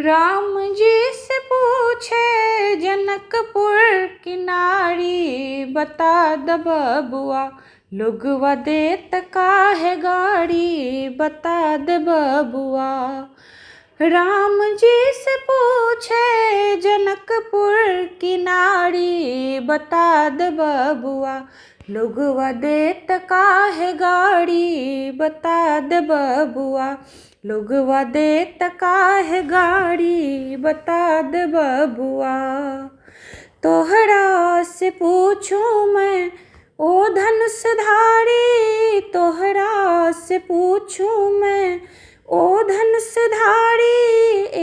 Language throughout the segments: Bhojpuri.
राम जी से पूछे जनकपुर की नारी, बता द बबुआ लोगवा देत काहे गाड़ी, बता द बबुआ। राम जी से पूछे जनकपुर की नारी, बता द बबुआ लोगवा देत काहे गाड़ी, बता द बबुआ लोगवा देत काहे गाड़ी, बता द बबुआ। तोहरा से पूछूं मैं ओ धनुषधारी, तोहरा से पूछूं मैं ओ धनुषधारी,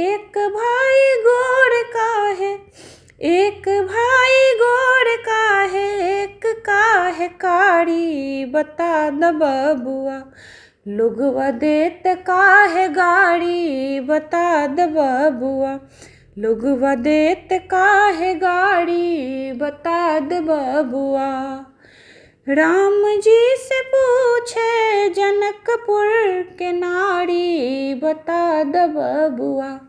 एक भाई गोर काहे, एक भाई गोर काहे, एक काहे कारी, बता द बबुआ लोगवा देत काहे गाड़ी, बता द बबुआ लोगवा देत काहे गाड़ी, बता द बबुआ। राम जी से पूछे जनकपुर के नारी, बता द बबुआ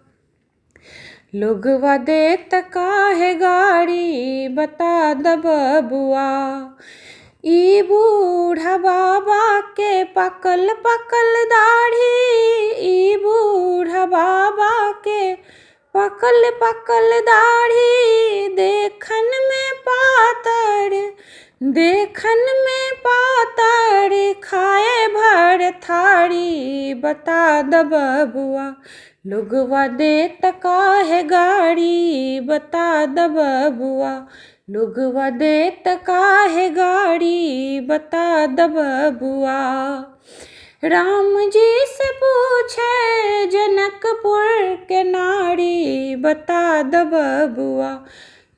लोगवा देत काहे गाड़ी, बता द बबुआ। ई बूढ़ा बाबा के पकल पकल दाढ़ी, ई बूढ़ा बाबा के पकल पकल दाढ़ी, देखन में पातर, देखन में पातर, खाए भर थारी, बता द बबुआ लोगवा देत काहे गाड़ी, बता द बबुआ लोगवा देत काहे गाड़ी, बता द बबुआ। राम जी से पूछे जनकपुर के नारी, बता द बबुआ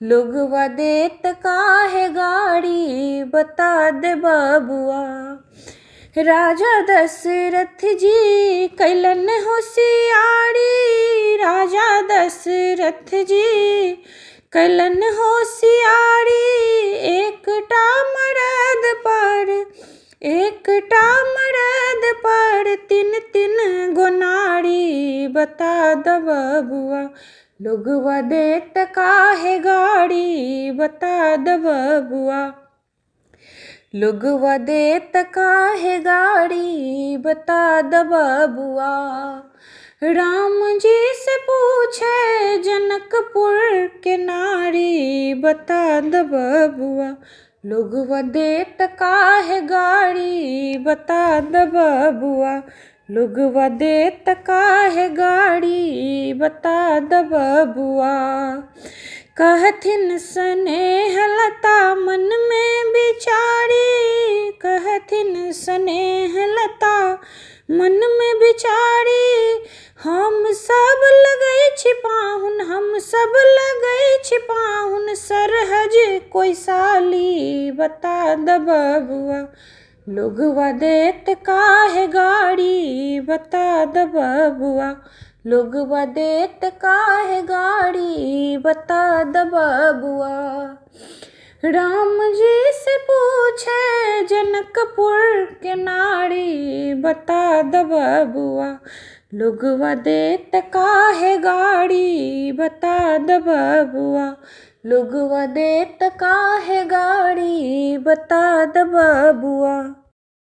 लोगवा देत काहे गाड़ी, बता द बबुआ। राजा दशरथ जी कैलन होशियारी, राजा दशरथ जी कैलन होशियारी, एकटा मरद पर, एकटा मरद पर तीन तीन गो नारी, बता द बबुआ लोगवा देत काहे गाड़ी, बता द बबुआ लोगवा देत काहे गाड़ी, बता द बबुआ। राम जी से पूछे जनकपुर के नारी, बता द बबुआ लोगवा देत काहे गाड़ी, बता द बबुआ लोगवा देत काहे गाड़ी, बता द बबुआ। कहथिन स्नेह लता मन में बिचारी, कहथिन स्नेह लता मन में बिचारी, हम सब लगै छिपाहुन, हम सब लगै छिपाहुन, सरहज कोई साली, बता द बबुआ लोगवा देत काहे गाड़ी, बता द बबुआ लोगवा देत काहे गाड़ी, बता द बबुआ। राम जी से पूछे जनकपुर के नारी, बता द बबुआ लोगवा देत काहे गाड़ी, बता द बबुआ लोगवा देत काहे गाड़ी, बता द बबुआ।